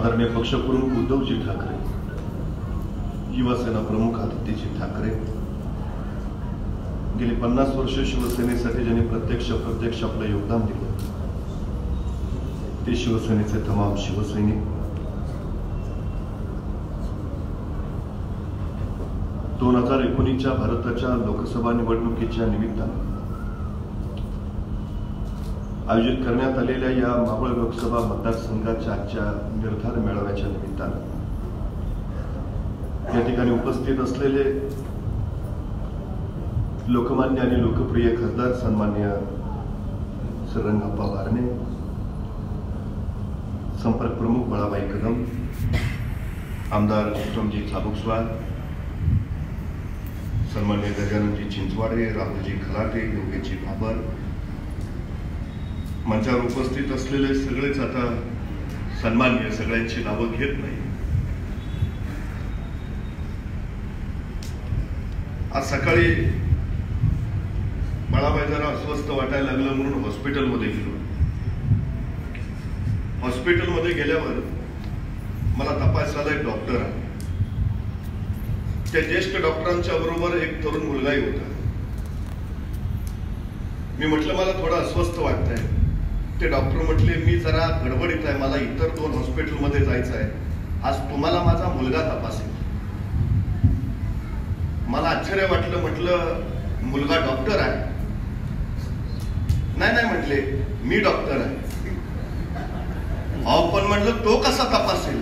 आदरणीय पक्षप्रमुख उद्धवजी ठाकरे, युवासेना प्रमुख आदित्यजी ठाकरे, गेली 50 वर्ष शिवसेनेसाठी ज्यांनी प्रत्यक्ष आपलं योगदान दिलं ते शिवसेनेचे तमाम शिवसैनिक, 2019च्या भारताच्या लोकसभा निवडणुकीच्या निमित्तानं आयोजित करण्यात आलेल्या या मावळ लोकसभा मतदारसंघाच्या आजच्या निर्धार मेळाव्याच्या निमित्तानं या ठिकाणी उपस्थित असलेले लोकमान्य आणि लोकप्रिय खासदार सन्माननीय श्रीरंगप्पा बारणे, संपर्क प्रमुख बाळाबाई कदम, आमदार उत्तमजी चाबुकस्वार, सन्माननीय गजाननजी चिंचवाडे, राहुलजी खलाटे, योगेशजी भाबर, मंचावर उपस्थित असलेले सगळेच आता सन्माननीय, सगळ्यांची नावं घेत नाही. आज सकाळी बाळाबाई जरा अस्वस्थ वाटायला लागलं म्हणून हॉस्पिटलमध्ये गेलो. हॉस्पिटलमध्ये गेल्यावर मला तपासायला एक डॉक्टर आहे. त्या ज्येष्ठ डॉक्टरांच्या बरोबर एक तरुण मुलगाही होता. मी म्हटलं मला थोडं अस्वस्थ वाटतंय. ते डॉक्टर म्हटले मी जरा गडबडीत आहे, मला इतर 2 हॉस्पिटलमध्ये जायचं आहे, आज तुम्हाला माझा मुलगा तपासेल. मला आश्चर्य वाटलं. म्हटलं मुलगा डॉक्टर आहे? नाही म्हटले मी डॉक्टर आहे. अहो पण म्हटलं तो कसा तपासेल?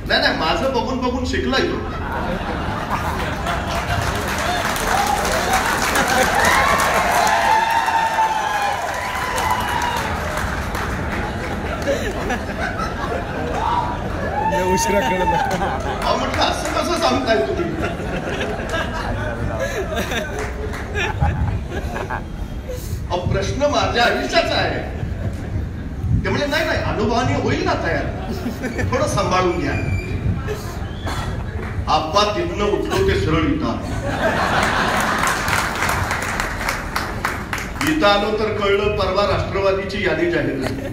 नाही माझं बघून शिकलाय तो. उशिरा कळलं. म्हटलं असं कसं सांगताय तुम्ही? प्रश्न माझ्या आयुष्याचा आहे. ते म्हणजे नाही अनुभवाने होईल ना तयार, थोडं सांभाळून घ्या. आप्पा तिथनं उठलो ते सरळ इथं आलो तर कळलं परवा राष्ट्रवादीची यादी जाहीर झाली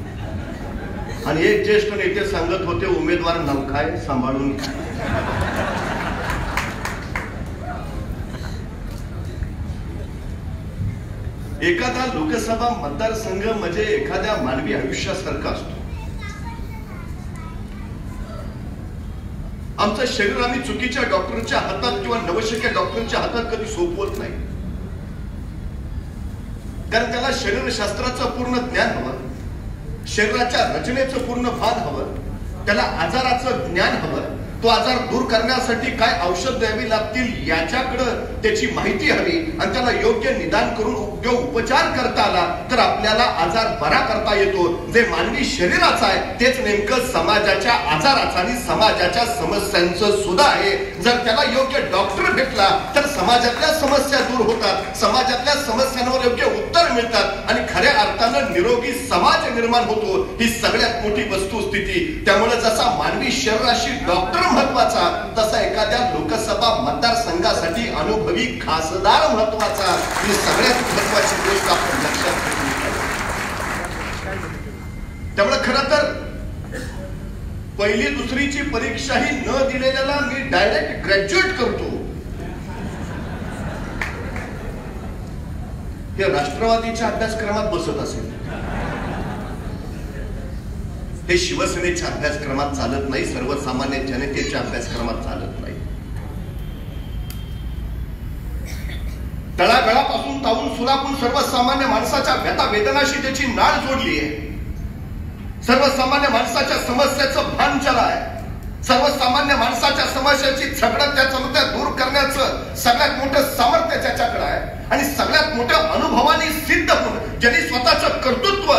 आणि एक ज्येष्ठ नेते सांगत होते उमेदवार नवखाय, सांभाळून घ्या. एखादा लोकसभा मतदारसंघ म्हणजे एखाद्या मानवी आयुष्यासारखा असतो. आमचं शरीर आम्ही चुकीच्या डॉक्टरच्या हातात किंवा नवशिक्या डॉक्टरच्या हातात कधी सोपवत नाही, कारण त्याला शरीरशास्त्राचं पूर्ण ज्ञान हवं, शरीराच्या रचनेचं पूर्ण भान हवं, त्याला आजाराचं ज्ञान हवं, तो आजार दूर करण्यासाठी काय औषध द्यावी लागतील याच्याकडं त्याची माहिती हवी आणि त्याला योग्य निदान करून योग्य उपचार करता आला तर आपल्याला आजार बरा करता येतो. जे मानवी शरीराचं आहे तेच नेमकं समाजाच्या आजाराचं आणि समाजाच्या समस्यांचं सुद्धा आहे. जर त्याला योग्य डॉक्टर भेटला तर समाजातल्या समस्या दूर होतात, समाजातल्या समस्यांवर योग्य उत्तर मिळतात आणि खऱ्या अर्थानं निरोगी समाज निर्माण होतो. ही सगळ्यात मोठी वस्तुस्थिती. त्यामुळे जसा मानवी शरीराशी डॉक्टर महत्वाचा तसा एखाद्या लोकसभा मतदारसंघासाठी अनुभवी खासदार महत्वाचा. ही सगळ्यात महत्वाची गोष्ट आपण लक्षात घेतली पाहिजे. त्यामुळे खरं तर 1ली 2रीची परीक्षाही न दिलेल्याला मी डायरेक्ट ग्रॅज्युएट करतो. हे राष्ट्रवादीच्या अभ्यासक्रमात बसत असेल, हे शिवसेनेच्या अभ्यासक्रमात चालत नाही, सर्वसामान्य जनतेच्या अभ्यासक्रमात चालत नाही. तळागाळापासून तावून सुलापून सर्वसामान्य माणसाच्या व्यथा वेदनाशी त्याची नाळ जोडली आहे. सर्वसामान्य माणसाच्या समस्याचं भान त्याला आहे. सर्वसामान्य माणसाच्या समस्याची झगडत त्या दूर करण्याचं सगळ्यात मोठं सामर्थ्य त्याच्याकडे आहे आणि सगळ्यात मोठ्या अनुभवाने सिद्ध होऊन ज्यांनी स्वतःचं कर्तृत्व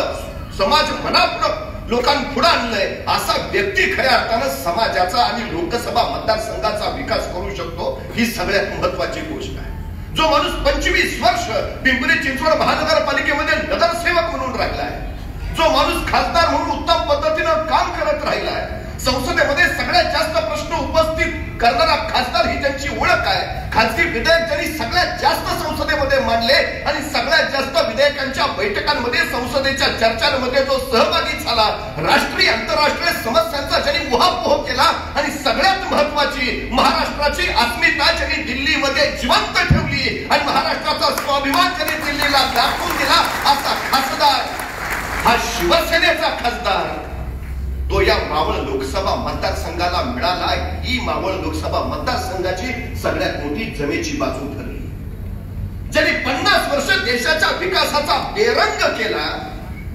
समाज मनापुढं लोकांपुढे आणलंय असा व्यक्ती खऱ्या अर्थानं समाजाचा आणि लोकसभा मतदारसंघाचा विकास करू शकतो. ही सगळ्यात महत्वाची गोष्ट आहे. जो माणूस 25 वर्ष पिंपरी चिंचवड महानगरपालिकेमध्ये नगरसेवक म्हणून राहिलाय, जो माणूस खासदार म्हणून उत्तम पद्धतीनं काम करत राहिलाय, संसदेमध्ये सगळ्यात जास्त प्रश्न उपस्थित करणारा खासदार ही त्यांची ओळख आहे. खासगी विधेयक त्यांनी सगळ्यात जास्त संसदेमध्ये मांडले आणि सगळ्यात जास्त विधेयकांच्या बैठकांमध्ये संसदेच्या चर्चांमध्ये जो सहभागी झाला, राष्ट्रीय आंतरराष्ट्रीय समस्यांचा ज्यांनी उहापोह केला आणि सगळ्यात महत्वाची महाराष्ट्राची अस्मिता ज्यांनी दिल्लीमध्ये जिवंत ठेवली आणि महाराष्ट्राचा स्वाभिमान ज्यांनी दिल्लीला दाखवून दिला, असा खासदार हा शिवसेनेचा खासदार तो या मावळ लोकसभा मतदारसंघाला मिळाला. ही मावळ लोकसभा मतदारसंघाची सगळ्यात मोठी जमेची बाजू ठरली. ज्यांनी 50 वर्ष देशाच्या विकासाचा बेरंग केला,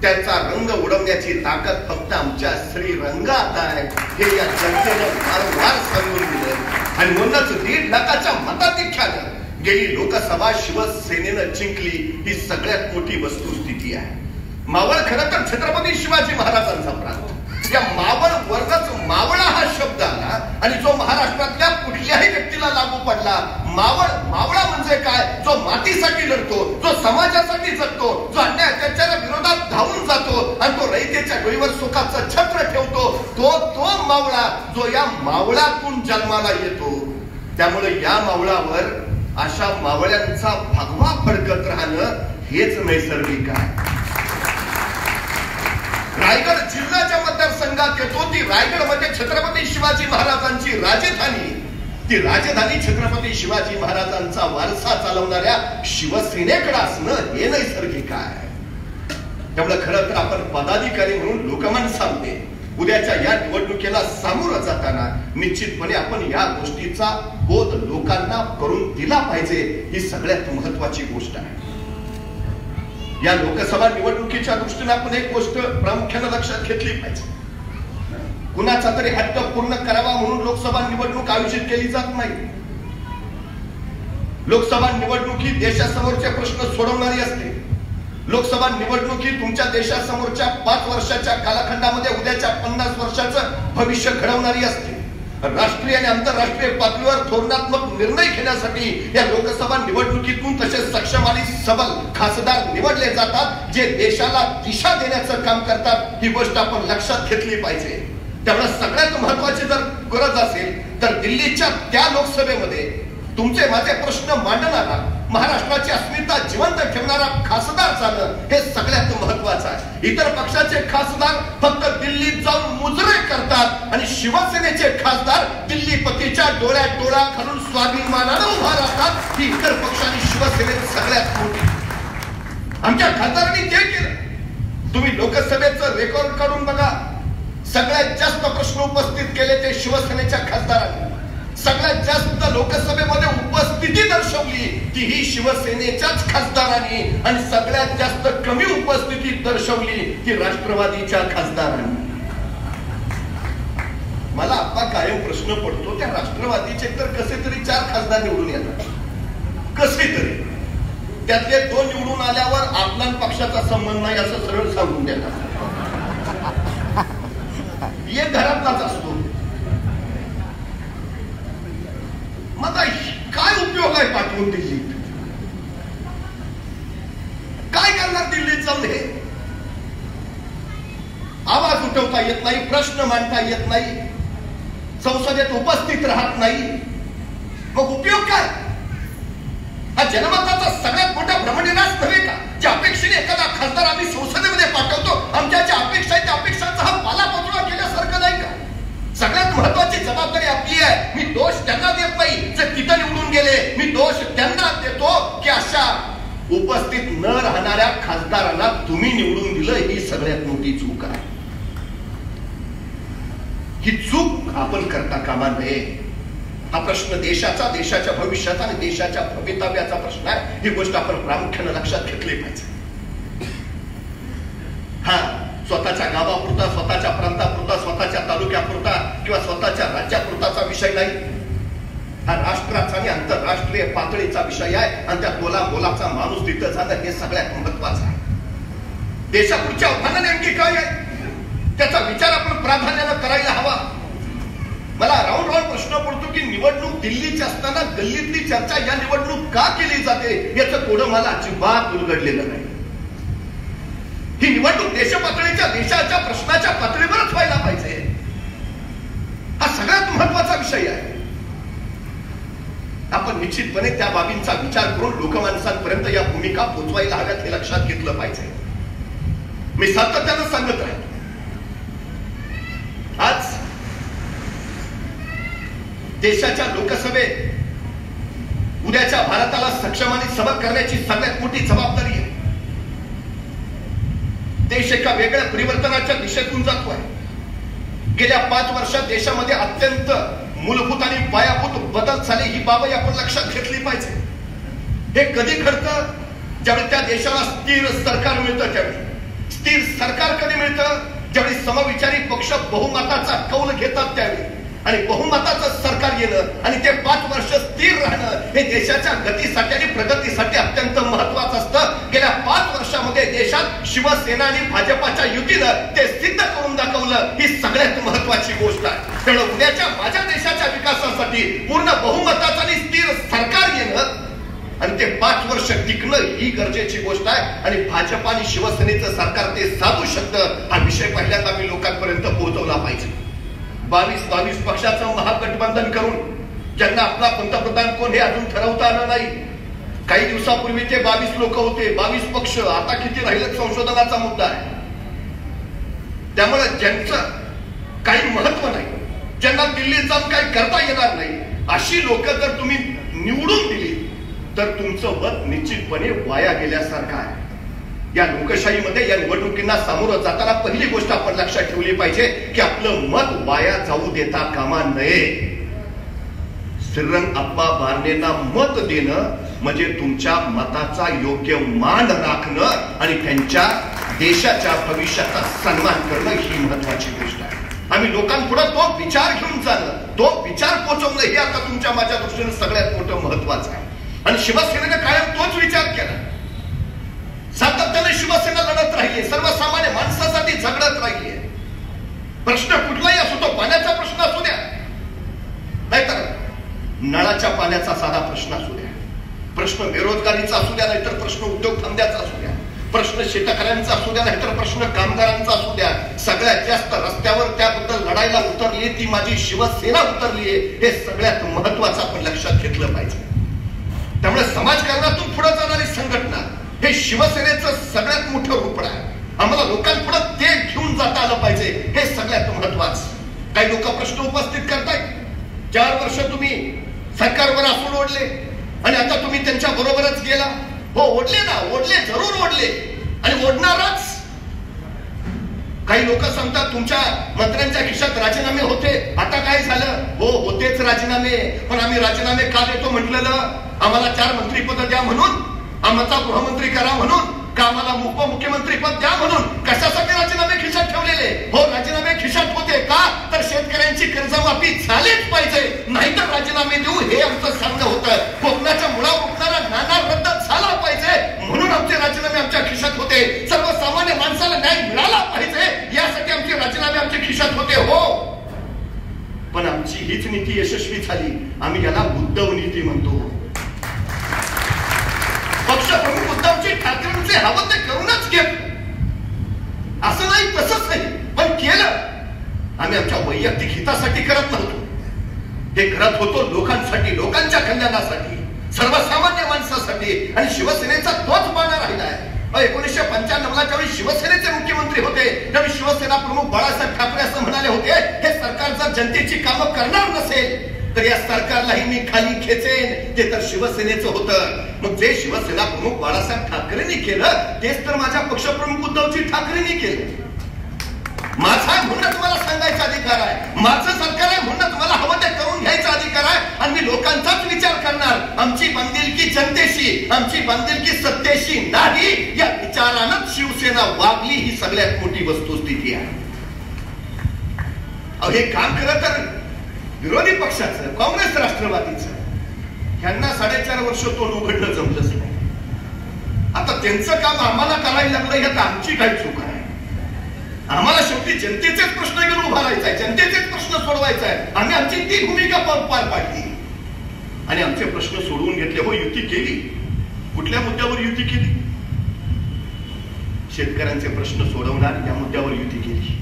त्यांचा रंग उडवण्याची ताकद फक्त आमच्या श्रीरंगात आहे, हे या जनतेनं वारंवार सांगून दिलं. आणि म्हणूनच 1.5 लाखाच्या मताधिक्यानं गेली लोकसभा शिवसेनेनं जिंकली. ही सगळ्यात मोठी वस्तुस्थिती आहे. मावळ खरं तर छत्रपती शिवाजी महाराजांचा प्रांत. या मावळ वर्गच मावळा हा शब्द आला आणि जो महाराष्ट्रातल्या कुठल्याही व्यक्तीला लागू पडला. मावळा म्हणजे काय? जो मातीसाठी लढतो, जो समाजासाठी जगतो, जो अन्याय अत्याचारा विरोधात धावून जातो आणि तो रयतेच्या डोईवर सुखाचं छत्र ठेवतो, तो मावळा जो या मावळातून जन्माला येतो. त्यामुळे या मावळावर अशा मावळ्यांचा भगवा फडकत राहणं हेच नैसर्गिक आहे. रायगड जिल्ह्याच्या मतदारसंघात येतो. ती रायगडमध्ये छत्रपती शिवाजी महाराजांची राजधानी, ती राजधानी छत्रपती शिवाजी महाराजांचा वारसा चालवणाऱ्या शिवसेनेकडे असणं हे नैसर्गिक आहे. त्यामुळे खरं तर आपण पदाधिकारी म्हणून लोकमानसामध्ये उद्याच्या या निवडणुकीला सामोरं जाताना निश्चितपणे आपण या गोष्टीचा बोध लोकांना करून दिला पाहिजे. ही सगळ्यात महत्वाची गोष्ट आहे. या लोकसभा निवडणुकीच्या दृष्टीने आपण एक गोष्ट प्रामुख्याने लक्षात घेतली पाहिजे. कुणाचा तरी हट्ट पूर्ण करावा म्हणून लोकसभा निवडणूक आयोजित केली जात नाही. लोकसभा निवडणुकी देशासमोरचे प्रश्न सोडवणारी असते. लोकसभा निवडणुकी तुमच्या देशासमोरच्या 5 वर्षाच्या कालखंडामध्ये उद्याच्या 50 वर्षाचं भविष्य घडवणारी असते. राष्ट्रीय आणि आंतरराष्ट्रीय पातळीवर धोरणात्मक निर्णय घेण्यासाठी या लोकसभा निवडणुकीतून तसेच सक्षम आणि सबल खासदार निवडले जातात, जे देशाला दिशा देण्याचं काम करतात. ही गोष्ट आपण लक्षात घेतली पाहिजे. त्यामुळे सगळ्यात महत्वाची जर गरज असेल तर दिल्लीच्या त्या लोकसभेमध्ये तुमचे माझे प्रश्न मांडणारा, महाराष्ट्राची अस्मिता जिवंत ठेवणारा खासदार जाणं हे सगळ्यात महत्वाचं आहे. इतर पक्षाचे खासदार फक्त दिल्लीत जाऊन मुजरे करतात आणि शिवसेनेचे खासदार दिल्लीपतीच्या डोळ्यात डोळा घालून स्वाभिमानानं उभा राहतात. ही इतर पक्षांनी शिवसेनेत सगळ्यात मोठी. आमच्या खासदारांनी ते केलं. तुम्ही लोकसभेचं रेकॉर्ड काढून बघा. सगळ्यात जास्त प्रश्न उपस्थित केले ते शिवसेनेच्या खासदारांनी. सगळ्यात जास्त लोकसभेमध्ये उपस्थिती दर्शवली ती ही शिवसेनेच्याच खासदारांनी आणि सगळ्यात जास्त कमी उपस्थिती दर्शवली ती राष्ट्रवादीच्या खासदारांनी. मला आता कायम प्रश्न पडतो, त्या राष्ट्रवादीचे तर कसे तरी 4 खासदार निवडून येतात. कसे तरी त्यातले 2 निवडून आल्यावर आपला पक्षाचा संबंध नाही असं सरळ सांगून देतात. एक घरातलाच असतो. मग काय उपयोग आहे पाठवून दिल्लीत? काय करणार दिल्लीत जाऊन? हे आवाज उठवता येत नाही, प्रश्न मांडता येत नाही, संसदेत उपस्थित राहत नाही, मग उपयोग काय? हा जनमताचा सगळ्यात मोठा भ्रमनिरास नव्हे का? ज्या अपेक्षेने एखादा खासदार आम्ही संसदेमध्ये पाठवतो, आमच्या ज्या अपेक्षा आहेत त्या अपेक्षांचा हा पालापाचोळा केल्यासारखं नाही का? सगळ्यात महत्वाची जबाबदारी आपली आहे. मी दोष त्यांना देत नाही जे तिथं निवडून गेले, मी दोष त्यांना देतो की अशा उपस्थित न राहणाऱ्या खासदारांना तुम्ही निवडून दिलं. ही सगळ्यात मोठी चूक आहे. ही चूक आपण करता कामा नये. हा प्रश्न देशाच्या भविष्याचा आणि देशाच्या भवितव्याचा प्रश्न आहे. ही गोष्ट आपण प्रामुख्याने लक्षात घेतली पाहिजे. हा स्वतःच्या गावापुरता, स्वतःच्या प्रांतापुरता, स्वतःच्या तालुक्यापुरता किंवा स्वतःच्या राज्यापुरताचा विषय नाही. हा राष्ट्राचा आणि आंतरराष्ट्रीय पातळीचा विषय आहे आणि त्या बोलाचा माणूस तिथं जाणं हे सगळ्यात महत्वाचं आहे. देशापुढच्या आव्हानं नेमकी काय आहे त्याचा विचार आपण प्राधान्यानं करायला हवा. मला राऊंड प्रश्न पडतो की निवडणूक दिल्लीची असताना गल्लीतली चर्चा या निवडणूक का केली जाते याचं कोडं मला अजिबात उलगडलेलं नाही. ही निवडणूक देशाच्या प्रश्नाच्या पातळीवरच व्हायला पाहिजे. हा सगळ्यात महत्वाचा विषय आहे. आपण निश्चितपणे त्या बाबींचा विचार करून लोकमानसांपर्यंत या भूमिका पोचवायला हव्यात हे लक्षात घेतलं पाहिजे. मी सातत्यानं सांगत राहील. आज देशाच्या लोकसभेत उद्याच्या भारताला सक्षम आणि सबल करण्याची सगळ्यात मोठी जबाबदारी आहे. देश एका वेगळ्या परिवर्तनाच्या दिशेतून जातोय. गेल्या 5 वर्षात देशामध्ये अत्यंत मूलभूत आणि पायाभूत बदल झाले. ही बाब आपण लक्षात घेतली पाहिजे. हे कधी घडतं? ज्यावेळी त्या देशाला स्थिर सरकार मिळतं. त्यावेळी स्थिर सरकार कधी मिळतं? ज्यावेळी समविचारी पक्ष बहुमताचा कौल घेतात त्यावेळी. आणि बहुमताचं सरकार येणं आणि ते 5 वर्ष स्थिर राहणं हे देशाच्या गतीसाठी आणि प्रगतीसाठी अत्यंत महत्वाचं असतं. गेल्या 5 वर्षामध्ये देशात शिवसेना आणि भाजपाच्या युतीनं ते सिद्ध करून दाखवलं. ही सगळ्यात महत्वाची गोष्ट आहे. त्यामुळे उद्याच्या माझ्या देशाच्या विकासासाठी पूर्ण बहुमताचं आणि स्थिर सरकार येणं आणि ते 5 वर्ष टिकणं ही गरजेची गोष्ट आहे. आणि भाजप आणि शिवसेनेचं सरकार ते साधू शकतं हा विषय पहिल्यांदा मी लोकांपर्यंत पोहोचवला पाहिजे. 22 पक्षाचं महागठबंधन करून ज्यांना आपला पंतप्रधान कोण हे अजून ठरवता आलं नाही. काही दिवसापूर्वी ते 22 लोक होते, 22 पक्ष. आता किती राहिलेत संशोधनाचा मुद्दा आहे. त्यामुळे ज्यांचं काही महत्व नाही, ज्यांना दिल्लीत जाऊन काही करता येणार नाही, अशी लोक जर तुम्ही निवडून दिली तर तुमचं मत निश्चितपणे वाया गेल्यासारखं आहे. या लोकशाहीमध्ये या निवडणुकींना सामोरं जाताना पहिली गोष्ट आपण लक्षात ठेवली पाहिजे की आपलं मत वाया जाऊ देता कामा नये. श्रीरंग अप्पा बारणेंना मत देणं म्हणजे तुमच्या मताचा योग्य मान राखणं आणि त्यांच्या देशाच्या भविष्याचा सन्मान करणं ही महत्वाची गोष्ट आहे. आम्ही लोकांपुढे तो विचार घेऊन जाणं, तो विचार पोचवणं हे आता तुमच्या माझ्या दृष्टीने सगळ्यात मोठं महत्वाचं आहे. आणि शिवसेनेने कायम तोच विचार केला. सातत्याने शिवसेना लढत राहिली, सर्वसामान्य माणसासाठी झगडत राहिली. प्रश्न कुठलाही असो, तो पाण्याचा प्रश्न असू द्या, नाहीतर नळाच्या पाण्याचा साधा प्रश्न असू द्या, प्रश्न बेरोजगारीचा असू द्या, नाहीतर प्रश्न उद्योगधंद्याचा असू द्या, प्रश्न शेतकऱ्यांचा असू द्या, नाहीतर प्रश्न कामगारांचा असू द्या. सगळ्यात जास्त रस्त्यावर त्याबद्दल लढायला उतरली ती माझी शिवसेना उतरली आहे. हे सगळ्यात महत्वाचं आपण लक्षात घेतलं पाहिजे. त्यामुळे समाजकारणातून पुढे जाणारी संघटना हे शिवसेनेचं सगळ्यात मोठं रूपण आहे. आम्हाला लोकांपुढे ते घेऊन जाता आलं पाहिजे, हे सगळ्यात महत्वाचं. काही लोक प्रश्न उपस्थित करतायत. 4 वर्ष तुम्ही सरकारवर आसूड ओढले आणि आता तुम्ही त्यांच्या बरोबरच गेला. हो, ओढले ना, ओढले, जरूर ओढले आणि ओढणारच. काही लोक सांगतात तुमच्या मंत्र्यांच्या खिशात राजीनामे होते, आता काय झालं? हो, होतेच राजीनामे, पण आम्ही राजीनामे का देतो म्हटलेलं? आम्हाला 4 मंत्रीपद द्या म्हणून, आमचा गृहमंत्री करा म्हणून, का आम्हाला उपमुख्यमंत्री पद द्या म्हणून? कशासाठी राजीनामे खिशात ठेवलेले? हो, राजीनामे खिशात होते का? तर शेतकऱ्यांची कर्जमाफी झालीच पाहिजे, नाहीतर राजीनामे देऊ हे आमचं सांगणं होतं. कोकणाच्या मुळावर उठणारा नाना रद्द झाला पाहिजे म्हणून आमचे राजीनामे आमच्या खिशात होते. सर्वसामान्य माणसाला न्याय मिळाला पाहिजे यासाठी आमचे राजीनामे आमच्या खिशात होते. हो, पण आमची हीच नीती यशस्वी झाली. आम्ही याला उद्धव नीती म्हणतो. पक्षप्रमुख उद्धवजी ठाकरेंचे हवं ते करूनच घेत, असं नाही तसंच नाही, पण केलं. आम्ही आमच्या वैयक्तिक हितासाठी करत नव्हतो, ते करत होतो लोकांसाठी, लोकांच्या कल्याणासाठी, सर्वसामान्य माणसासाठी. आणि शिवसेनेचा तोच बाणा राहिला आहे. 1995ला ज्यावेळी शिवसेनेचे मुख्यमंत्री होते त्यावेळी शिवसेना प्रमुख बाळासाहेब ठाकरे असं म्हणाले होते, हे सरकार जर जनतेची कामं करणार नसेल तर या सरकारलाही मी खाली खेचेन. ते तर शिवसेनेचं होतं. मग जे शिवसेना प्रमुख बाळासाहेब ठाकरेंनी केलं तेच तर माझ्या पक्षप्रमुख उद्धवजी ठाकरेंनी केलं. माझा म्हणणं तुम्हाला सांगायचा अधिकार आहे, माझं सरकार आहे म्हणणं तुम्हाला हवं ते करून घ्यायचा अधिकार आहे. आणि मी लोकांचाच विचार करणार. आमची बांधिलकी जनतेशी, आमची बांधिलकी सत्तेशी नाही, या विचारानंच शिवसेना वागली. ही सगळ्यात मोठी वस्तुस्थिती आहे. हे काम खरं तर विरोधी पक्षाचं, काँग्रेस राष्ट्रवादीचं, ह्यांना 4.5 वर्ष तोंड उघडणं जमलंच नाही. आता त्यांचं काम आम्हाला करायला लागलं, यात आमची काय चूक आहे? आम्हाला शेवटी जनतेचेच प्रश्न घेऊन उभा राहायचा आहे, जनतेचेच प्रश्न सोडवायचा आहे. आम्ही आमची ती भूमिका पार पाडली आणि आमचे प्रश्न सोडवून घेतले. हो, युती केली. कुठल्या मुद्द्यावर युती केली? शेतकऱ्यांचे प्रश्न सोडवणार या मुद्द्यावर युती केली.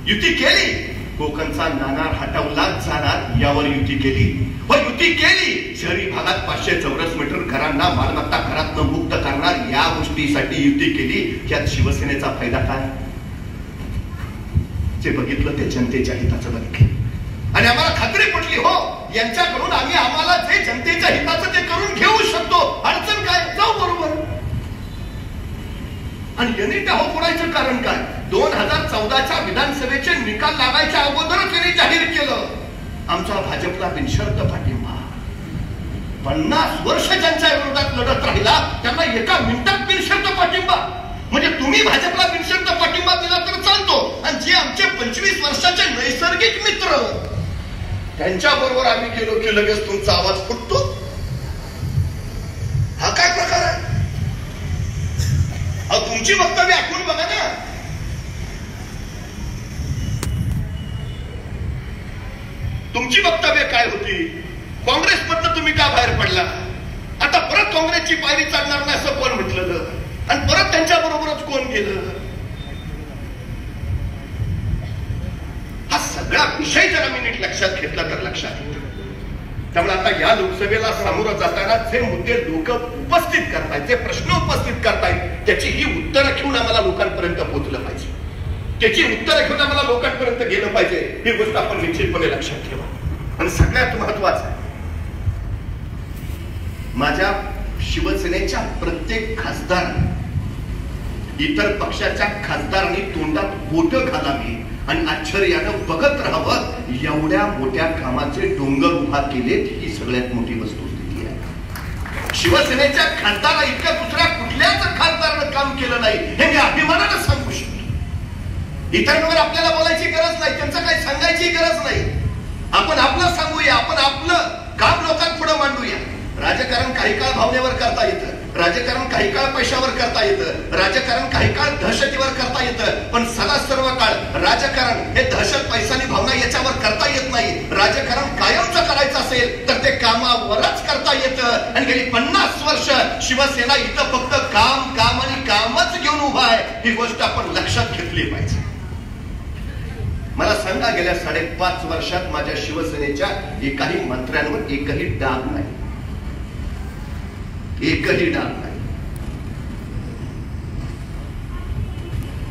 युती केली कोकणचा नाणार हटवलाच जाणार यावर युती केली व युती केली. शहरी भागात 500 चौरस मीटर घरांना मालमत्ता करातनं मुक्त करणार या गोष्टीसाठी युती केली. यात शिवसेनेचा फायदा काय? जे बघितलं ते जनतेच्या हिताचं बघितलं आणि आम्हाला खात्री पटली हो यांच्याकडून आम्हाला जे जनतेच्या हिताचं ते करून घेऊ शकतो. अडचण काय? जाऊ बरोबर. आणि यांनी त्या हो फोडायचं कारण काय? 2014च्या विधानसभेचे निकाल लागायच्या अगोदरच त्यांनी जाहीर केलं आमचा भाजपला बिनशर्त पाठिंबा. 50 वर्ष ज्यांच्या विरोधात लढत राहिला त्यांना एका मिनिटात बिनशर्त पाठिंबा. म्हणजे तुम्ही भाजपला बिनशर्त पाठिंबा दिला तर चालतो आणि जे आमचे 25 वर्षाचे नैसर्गिक मित्र त्यांच्या बरोबर आम्ही गेलो की लगेच तुमचा आवाज फुटतो. हा काय प्रकार आहे? तुमची वक्तव्य ऐकून बघा ना. तुमची वक्तव्य काय होती? काँग्रेसमधनं तुम्ही का बाहेर पडला? आता परत काँग्रेसची पायरी चढणार नाही असं कोण म्हटलं आणि परत त्यांच्या बरोबरच कोण गेलं? हा सगळा विषय जर आम्ही नीट लक्षात घेतला तर लक्षात येतो. त्यामुळे आता या लोकसभेला सामोरं जाताना जे मुद्दे लोक उपस्थित करतायत, जे प्रश्न उपस्थित करतायत त्याची ही उत्तरं घेऊन आम्हाला लोकांपर्यंत पोहोचलं पाहिजे. त्याची उत्तरं घेऊन आम्हाला लोकांपर्यंत गेलं पाहिजे. ही गोष्ट आपण निश्चितपणे लक्षात ठेवा. आणि सगळ्यात महत्वाचं माझ्या शिवसेनेच्या प्रत्येक खासदार इतर पक्षाच्या खासदारांनी तोंडात बोटं घालावी आणि आश्चर्यानं बघत राहावं एवढ्या मोठ्या कामाचे डोंगर उभा केलेत. ही सगळ्यात मोठी वस्तुस्थिती आहे. शिवसेनेच्या खासदारा इतकं दुसऱ्या कुठल्याच खासदारानं काम केलं नाही हे मी अभिमानानं सांगू शकतो. इतरांवर आपल्याला बोलायची गरज नाही, त्यांचं काही सांगायची गरज नाही. आपण आपलं सांगूया, आपण आपलं काम लोकांपुढे मांडूया. राजकारण काही काळ भावनेवर करता येतं, राजकारण काही काळ पैशावर करता येतं, राजकारण काही काळ दहशतीवर करता येतं, पण सदा सर्व काळ राजकारण हे दहशत पैशानी भावना याच्यावर करता येत नाही. राजकारण कायमचं करायचं असेल तर ते कामावरच करता येतं. आणि गेली 50 वर्ष शिवसेना इथं फक्त काम काम आणि कामच घेऊन उभा आहे. ही गोष्ट आपण लक्षात घेतली पाहिजे. मला सांगा गेल्या 5.5 वर्षात माझ्या शिवसेनेच्या एकाही मंत्र्यांवर एकही डाग नाही, एकही डाग नाही.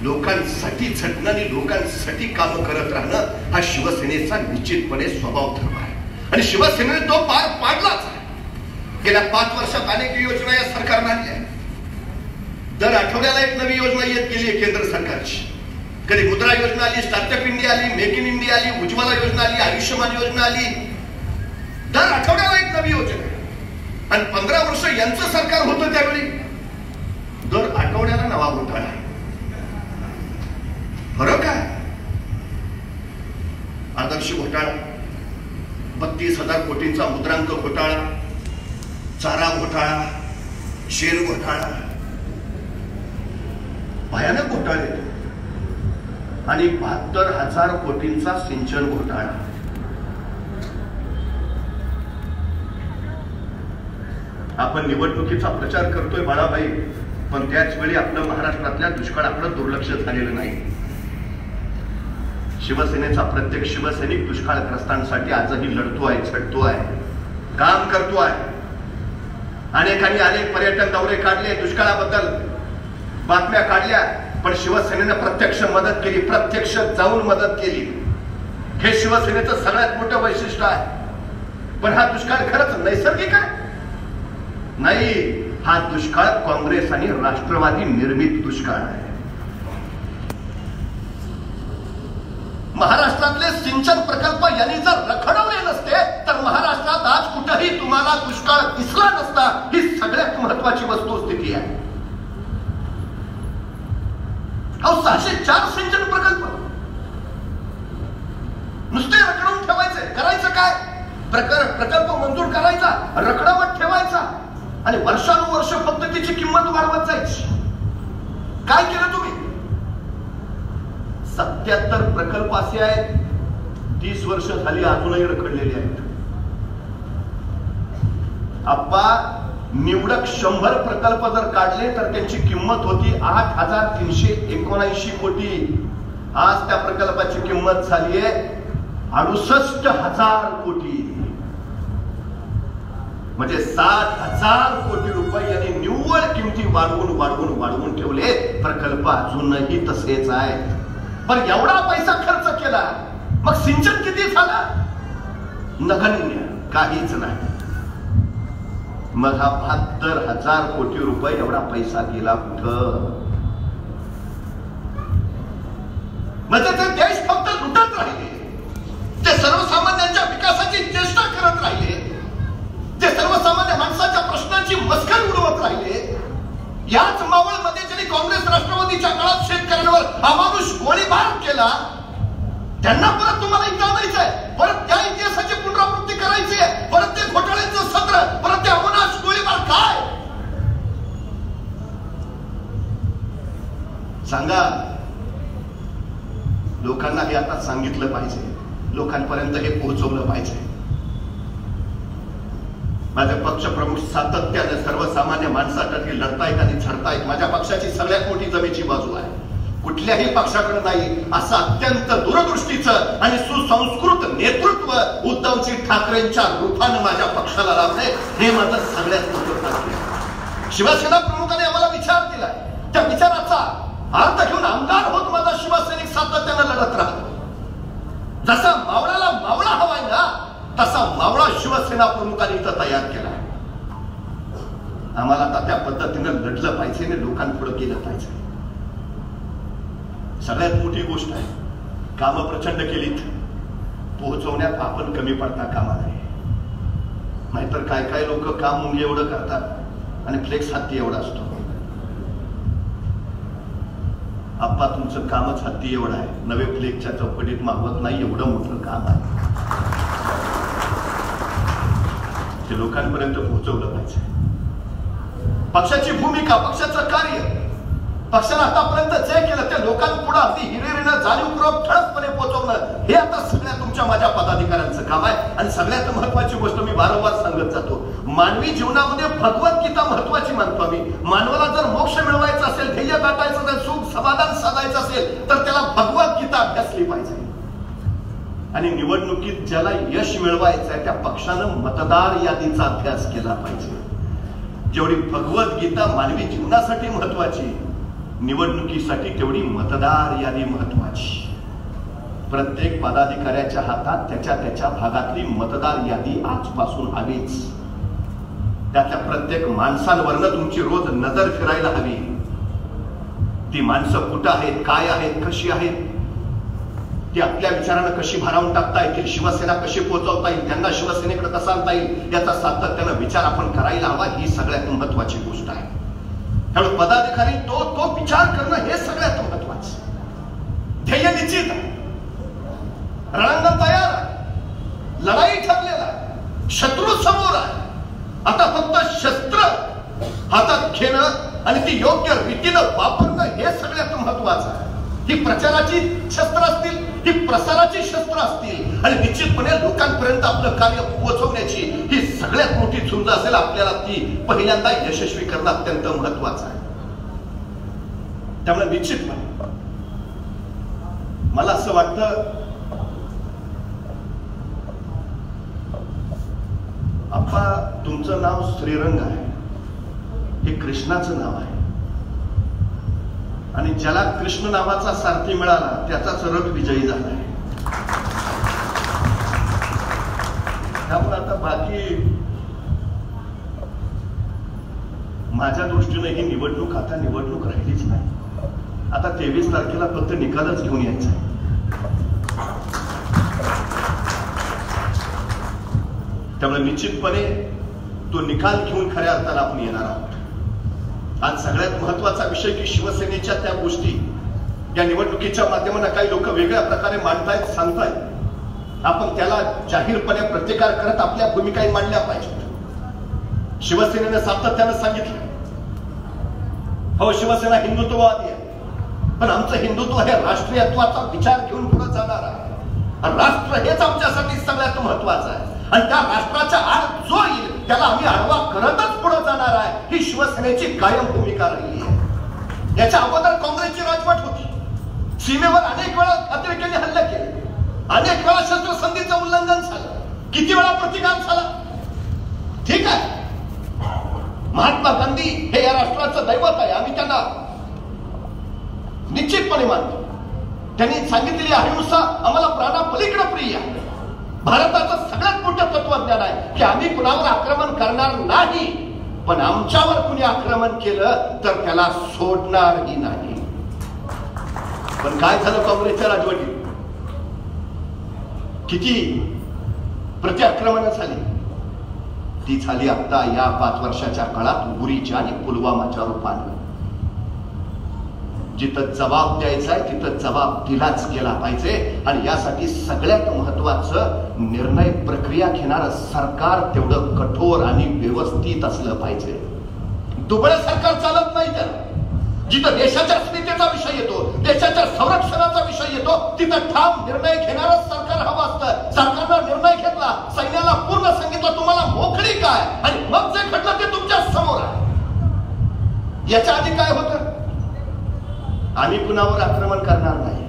लोकांसाठी झटणं आणि लोकांसाठी काम करत राहणं हा शिवसेनेचा निश्चितपणे स्वभाव धर्म आहे आणि शिवसेनेने तो पार पाडलाच आहे. गेल्या 5 वर्षात अनेक योजना या सरकारने आणल्या. दर आठवड्याला एक नवी योजना येत गेली आहे केंद्र सरकारची. कधी मुद्रा योजना आली, स्टार्टअप इंडिया आली, मेक इन इंडिया आली, उज्ज्वला योजना आली, आयुष्यमान योजना आली. दर आठवड्याला एक नवी योजना. आणि 15 वर्ष यांचं सरकार होतं त्यावेळी दर आठवड्याला नवा घोटाळा. फरक आहे. आदर्श घोटाळा, 32,000 कोटींचा मुद्रांक घोटाळा, चारा घोटाळा, शेर घोटाळा, भयानक घोटाळे. आणि 72,000 कोटींचा सिंचन घोटाळा. आपण निवडणुकीचा प्रचार करतोय बाळाबाई, पण त्याच वेळी आपलं महाराष्ट्रातल्या दुष्काळाकडे दुर्लक्ष झालेलं नाही. शिवसेनेचा प्रत्येक शिवसैनिक दुष्काळग्रस्तांसाठी आजही लढतोय, झटतोय, काम करतोय. अनेकांनी अनेक पर्यटन दौरे काढले, दुष्काळाबद्दल बातम्या काढल्या, पण शिवसेनेनं प्रत्यक्ष मदत केली, प्रत्यक्ष जाऊन मदत केली. हे शिवसेनेचं सगळ्यात मोठं वैशिष्ट्य आहे. पण हा दुष्काळ खरंच नैसर्गिक आहे? नाही, हा दुष्काळ काँग्रेस आणि राष्ट्रवादी निर्मित दुष्काळ आहे. महाराष्ट्रातले सिंचन प्रकल्प यांनी जर रखडवले नसते तर महाराष्ट्रात आज कुठेही तुम्हाला दुष्काळ दिसला नसता. ही सगळ्यात महत्वाची वस्तुस्थिती आहे. 604 सिंचन प्रकल्प नुसते रखडवून ठेवायचे. करायचं काय? प्रकल्प मंजूर करायचा, रखडवत ठेवायचा आणि वर्षानुवर्ष फक्त त्याची किंमत वाढवत जायची. काय केलं तुम्ही? 77 प्रकल्प असे आहेत 30 वर्ष झाली अजूनही रखडलेले आहेत. आप्पा निवडक 100 प्रकल्प जर काढले तर त्यांची किंमत होती 8,379 कोटी. आज त्या प्रकल्पाची किंमत झाली आहे 68,000 कोटी, म्हणजे 60,000 कोटी रुपये यांनी निव्वळ किमती वाढवून वाढवून वाढवून ठेवले. प्रकल्प अजूनही तसेच आहे. पण एवढा पैसा खर्च केला, मग सिंचन किती झालं? नगण्य, काहीच नाही. मग हा 72,000 कोटी रुपये एवढा पैसा गेला कुठं? म्हणजे ते देश फक्त लुटत राहिले, ते सर्वसामान्यांच्या विकासाची चेष्टा करत राहिले, ते सर्वसामान्य माणसाच्या प्रश्नांची मस्करी उडवत राहिले. याच मावळमध्ये ज्यांनी काँग्रेस राष्ट्रवादीच्या काळात शेतकऱ्यांवर अमानुष गोळीबार केला, त्यांना परत तुम्हाला इथं आणायचंय, परत त्या इतिहासाची पुनरावृत्ती करायची आहे, परत ते घोटाळ्याचं सत्र, परत ते अमानुष गोळीबार. काय सांगा? लोकांना हे आता सांगितलं पाहिजे, लोकांपर्यंत हे पोहोचवलं पाहिजे. माझे पक्षप्रमुख सातत्याने सर्वसामान्य माणसासाठी लढतायत आणि झडतायत. माझ्या पक्षाची सगळ्यात मोठी जमेची बाजू आहे, कुठल्याही पक्षाकडे नाही असं अत्यंत दूरदृष्टीचं आणि सुसंस्कृत नेतृत्व उद्धवजी ठाकरेंच्या रूपानं माझ्या पक्षाला लाभले. हे माझं सगळ्यात मोठं भाग्य आहे. शिवसेना प्रमुखाने आम्हाला विचार दिलाय, त्या विचाराचा अर्थ घेऊन आमदार होत माझा शिवसैनिक सातत्यानं लढत राहतो. जसा मावळाला मावळा हवाय ना, तसा मावळा शिवसेना प्रमुखांनी इथं तयार केला. आम्हाला आता त्या पद्धतीनं लढलं पाहिजे आणि लोकांपुढे केलं पाहिजे. सगळ्यात मोठी गोष्ट आहे, कामं प्रचंड केलीत, पोहोचवण्यात आपण कमी पडता कामा नये. नाहीतर काय काय लोक काम मुंगे एवढं करतात आणि फ्लेक्स हत्ती एवढा असतो. आप्पा तुमचं कामच हत्ती एवढं आहे, नवे फ्लेक्सच्या चौकटीत मागवत नाही, एवढं मोठं काम आहे. ते लोकांपर्यंत पोहोचवलं पाहिजे. पक्षाची भूमिका, पक्षाचं कार्य, पक्षाला आतापर्यंत जे केलं ते लोकांपुढे अगदी हिरिरीनं जाणीवपूर्वक ठळकपणे पोहोचवणं, हे आता सगळ्या तुमच्या माझ्या पदाधिकाऱ्यांचं काम आहे. आणि सगळ्यात महत्वाची गोष्ट मी वारंवार सांगत जातो, मानवी जीवनामध्ये भगवद्गीता महत्वाची मानतो आम्ही. मानवाला जर मोक्ष मिळवायचा असेल, ध्येय गाठायचं असेल, सुख समाधान साधायचं असेल, तर त्याला भगवद्गीता अभ्यासली पाहिजे. आणि निवडणुकीत ज्याला यश मिळवायचं आहे त्या पक्षानं मतदार यादीचा अभ्यास केला पाहिजे. जेवढी भगवद्गीता मानवी जीवनासाठी महत्वाची, निवडणुकीसाठी तेवढी मतदार यादी महत्वाची. प्रत्येक पदाधिकाऱ्याच्या हातात त्याच्या त्याच्या भागातली मतदार यादी आजपासून हवीच. त्याच्या प्रत्येक माणसांवरनं तुमची रोज नजर फिरायला हवी. ती माणसं कुठं आहेत, काय आहेत, कशी आहेत, ती आपल्या विचारानं कशी भारावून टाकता येतील, शिवसेना कशी पोहोचवता येईल, त्यांना शिवसेनेकडे कसा आणता येईल, याचा सातत्यानं विचार आपण करायला हवा. ही सगळ्यात महत्वाची गोष्ट आहे. त्यामुळे पदाधिकारी तो विचार करणं हे सगळ्यात महत्वाचं. ध्येय निश्चित आहे, रणांगण तयार आहे, लढाई ठरलेला आहे, शत्रू समोर आहे. आता फक्त शस्त्र हातात घेणं आणि ती योग्य रीतीनं वापरणं हे सगळ्यात महत्वाचं आहे. ही प्रचाराची शस्त्र असतील, ही प्रसाराची शस्त्र असतील, आणि निश्चितपणे लोकांपर्यंत आपलं कार्य पोहोचवण्याची ही सगळ्यात मोठी झुंज असेल. आपल्याला ती पहिल्यांदा यशस्वी करणं अत्यंत महत्वाचं आहे. त्यामुळे निश्चितपणे मला असं वाटतं, आप्पा तुमचं नाव श्रीरंग आहे, हे कृष्णाचं नाव आहे, आणि ज्याला कृष्ण नावाचा सारथी मिळाला त्याचाच रथ विजयी झालाय. त्यामुळे आता बाकी माझ्या दृष्टीने ही निवडणूक आता निवडणूक राहिलीच नाही. आता 23 तारखेला फक्त निकालच घेऊन यायचा आहे. त्यामुळे निश्चितपणे तो निकाल घेऊन खऱ्या अर्थानं आपण येणार आहोत. आज सगळ्यात महत्वाचा विषय की शिवसेनेच्या त्या गोष्टी या निवडणुकीच्या माध्यमाने काही लोक वेगळ्या प्रकारे मांडतायत, सांगतायत. आपण त्याला जाहीरपणे प्रतिकार करत आपल्या भूमिकाही मांडल्या पाहिजेत. शिवसेनेने सातत्यानं सांगितलं, हो शिवसेना हिंदुत्ववादी आहे, पण आमचं हिंदुत्व हे राष्ट्रीयत्वाचा विचार घेऊन पुढे जाणार आहे. राष्ट्र हेच आमच्यासाठी सगळ्यात महत्वाचं आहे, आणि त्या राष्ट्राच्या आड जो येईल त्याला आम्ही आडवा करतच पुढे जाणार आहे. ही शिवसेनेची कायम भूमिका राहिली आहे. याच्या अगोदर काँग्रेसची राजवट होती, सीमेवर अनेक वेळा अतिरेक्यांनी हल्ले केले, अनेक वेळा शस्त्रसंधीचं उल्लंघन झालं, किती वेळा प्रतिकार झाला. ठीक आहे, महात्मा गांधी हे या राष्ट्राचं दैवत आहे, आम्ही त्यांना निश्चितपणे मानतो. त्यांनी सांगितलेली अहिंसा आम्हाला प्राणापलीकडे प्रिय आहे. भारताचं सगळ्यात मोठं तत्वज्ञान आहे की आम्ही कुणावर आक्रमण करणार नाही, पण आमच्यावर कुणी आक्रमण केलं तर त्याला सोडणारही नाही. पण काय झालं काँग्रेसच्या राजवटीत? किती प्रत्याक्रमण झाली? ती झाली आता या 5 वर्षाच्या काळात उरीच्या आणि पुलवामाच्या रूपाने. जिथं जबाब द्यायचा आहे तिथं जबाब दिलाच गेला पाहिजे. आणि यासाठी सगळ्यात महत्वाचं निर्णय प्रक्रिया घेणारं सरकार तेवढं कठोर आणि व्यवस्थित असलं पाहिजे. दुबळं सरकार चालत नाही. त्याला जिथं देशाच्या अस्मितेचा विषय येतो, देशाच्या संरक्षणाचा विषय येतो, तिथं ठाम निर्णय घेणारं सरकार हवं असतं. सरकारनं निर्णय घेतला, सैन्याला पूर्ण सांगितलं तुम्हाला मोकळी काय, आणि मग जे घडलं ते तुमच्या समोर आहे. याच्या आधी काय होतं? आम्ही कुणावर आक्रमण करणार नाही,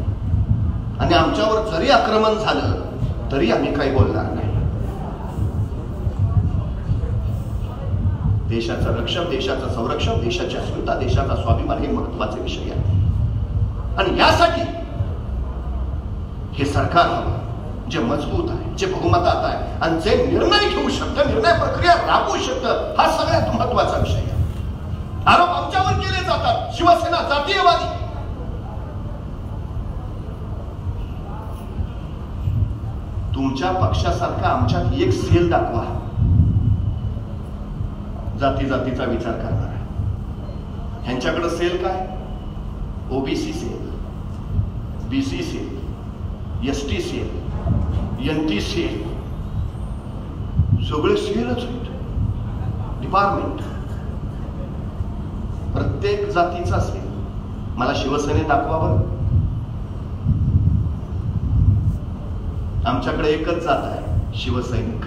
आणि आमच्यावर जरी आक्रमण झालं तरी आम्ही काही बोलणार नाही. देशाचं रक्षण, देशाचं संरक्षण, देशाची अस्मिता, देशाचा स्वाभिमान हे महत्वाचे विषय आहे. आणि यासाठी हे सरकार हवं जे मजबूत आहे, जे बहुमतात आहे, आणि जे निर्णय घेऊ शकतं, निर्णय प्रक्रिया राबवू शकतं. हा सगळ्यात महत्वाचा विषय आहे. आरोप आमच्यावर केले जातात, शिवसेना जातीयवादी. तुमच्या पक्षासारखा आमच्यात एक सेल दाखवा जाती जातीचा विचार करणारा. ह्यांच्याकडे सेल काय? OBC cell, BC cell, ST cell, NT cell, सगळे सेलच आहेत. डिपार्टमेंट प्रत्येक जातीचा सेल. मला शिवसेने दाखवावं. आमच्याकडे एकच जात आहे, शिवसैनिक.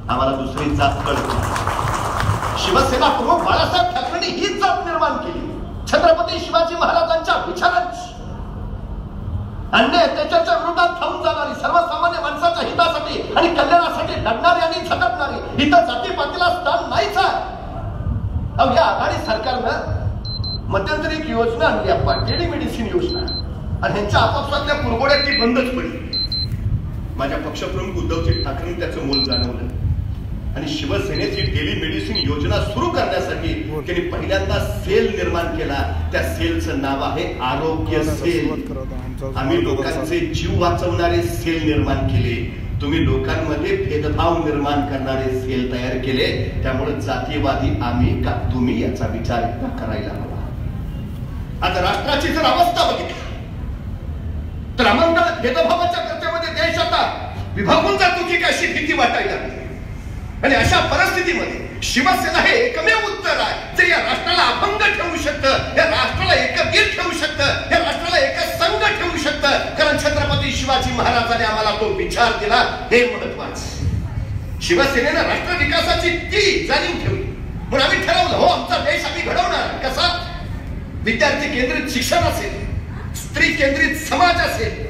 आम्हाला दुसरी जात कळत नाही. शिवसेना प्रमुख बाळासाहेब ठाकरेंनी हीच जात निर्माण केली. छत्रपती शिवाजी महाराजांच्या विचारांची, अन्याय त्याच्या विरोधात थांबून जाणारी, सर्वसामान्य माणसाच्या हितासाठी आणि कल्याणासाठी लढणारी आणि झटकणारी. इथं जातीपातीला स्थान नाहीच आहे. या आघाडी सरकारनं मध्यंतरी एक योजना आणली, आपण टेलिमेडिसिन योजना, आणि ह्यांच्या आपापसातल्या कुरघोड्यात ती बंदच पडली. माझ्या पक्षप्रमुख उद्धवजी ठाकरेंनी त्याचं मोल जाणवलं, आणि शिवसेनेची टेलिमेडिसिन योजना सुरू करण्यासाठी त्यांनी पहिल्यांदा सेल निर्माण केला. त्या सेलचं नाव आहे आरोग्य सेल. आम्ही लोकांचे जीव वाचवणारे सेल निर्माण केले. तुम्ही लोकांमध्ये भेदभाव निर्माण करणारे सेल तयार केले. त्यामुळे जातीयवादी आम्ही का तुम्ही याचा विचार एकदा करायला हवा. आता राष्ट्राची जर अवस्था बघितली तर आम्हाला भेदभावाच्या कर्त्यामध्ये देश आता विभागून जातो की अशी भीती वाटायला लागली. आणि अशा परिस्थितीमध्ये शिवसेना हे एकमेव उत्तर आहे जे या राष्ट्राला अभंग ठेवू शकतं, या राष्ट्राला एकगीर ठेवू शकतं, या राष्ट्राला एकसंघ ठेवू शकतं. कारण छत्रपती शिवाजी महाराजांनी आम्हाला तो विचार दिला, हे महत्वाचं. शिवसेनेनं राष्ट्र विकासाची ती जाणीव ठेवली. म्हणून आम्ही ठरवलं, हो आमचा देश आम्ही घडवणार. कसा? विद्यार्थी केंद्रित शिक्षण असेल, स्त्री केंद्रित समाज असेल,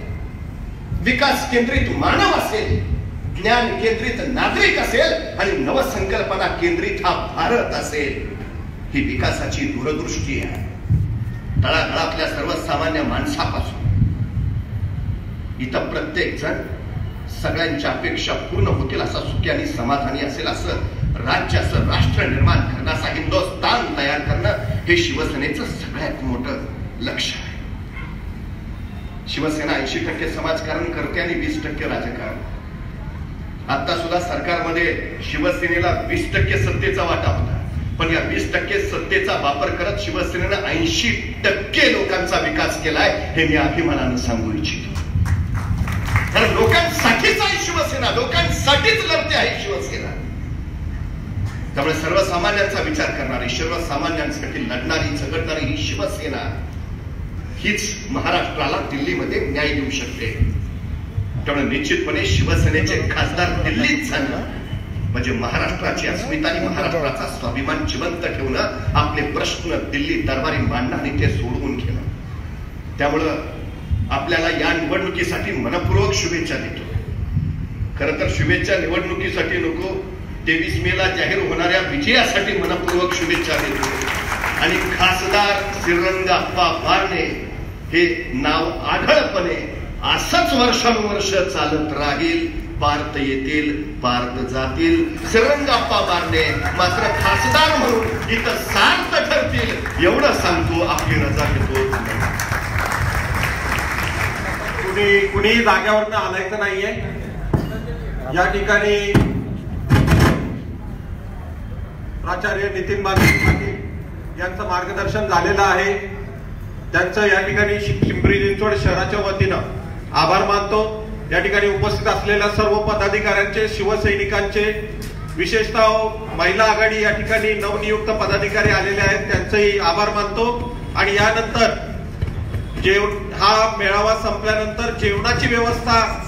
विकास केंद्रित मानव असेल, ज्ञान केंद्रित नागरिक असेल, आणि नवसंकल्पना केंद्रित हा भारत असेल. ही विकासाची दूरदृष्टी आहे. तळागाळातल्या सर्वसामान्य माणसापासून इथं प्रत्येक जण सगळ्यांच्या अपेक्षा पूर्ण होतील असा सुखी आणि समाधानी असेल असं राज्य, असं राष्ट्र निर्माण करणं, असा हिंदुस्थान तयार करणं हे शिवसेनेचं सगळ्यात मोठं लक्ष्य आहे. शिवसेना 80% समाजकारण करते आणि 20% राजकारण. आता सुद्धा सरकारमध्ये शिवसेनेला 20% सत्तेचा वाटा होता, पण या 20% सत्तेचा वापर करत शिवसेनेनं 80% लोकांचा विकास केलाय. हे मी अभिमानानं सांगू इच्छितो. कारण लोकांसाठीच आहे शिवसेना, लोकांसाठीच लढते आहे शिवसेना. त्यामुळे सर्वसामान्यांचा विचार करणारी, सर्वसामान्यांसाठी लढणारी, झगडणारी ही शिवसेना हीच महाराष्ट्राला दिल्लीमध्ये न्याय देऊ शकते. त्यामुळे निश्चितपणे शिवसेनेचे खासदार दिल्लीत जाणं म्हणजे महाराष्ट्राची अस्मिता आणि महाराष्ट्राचा स्वाभिमान जिवंत ठेवणं, आपले प्रश्न दिल्ली दरबारी मांडणं आणि ते सोडवून घेणं. त्यामुळं आपल्याला या निवडणुकीसाठी मनपूर्वक शुभेच्छा देतो. खरं तर शुभेच्छा निवडणुकीसाठी नको, 23 मेला जाहीर होणाऱ्या विजयासाठी मनपूर्वक शुभेच्छा देतो. आणि खासदार श्रीरंग अप्पा बारणे हे नाव आढळपणे असंच वर्षानुवर्ष चालत राहील. पार्थ येतील, पार्थ जातील. श्रीरंग अप्पा बारणे मात्र खासदार म्हणून इथं सार्थ ठरतील एवढं सांगतो. आपली रजा घेतो. कुणी जाग्यावरनं आलायचं नाहीये. या ठिकाणी प्राचार्य नितीन पाटील यांचं मार्गदर्शन झालेलं आहे. त्यांचं या ठिकाणी पिंपरी चिंचवड शहराच्या वतीनं आभार मानतो. या ठिकाणी उपस्थित असलेल्या सर्व पदाधिकाऱ्यांचे, शिवसैनिकांचे, विशेषतः महिला आघाडी या ठिकाणी नवनियुक्त पदाधिकारी आलेले आहेत, त्यांचेही आभार मानतो. आणि यानंतर हा मेळावा संपल्यानंतर जेवणाची व्यवस्था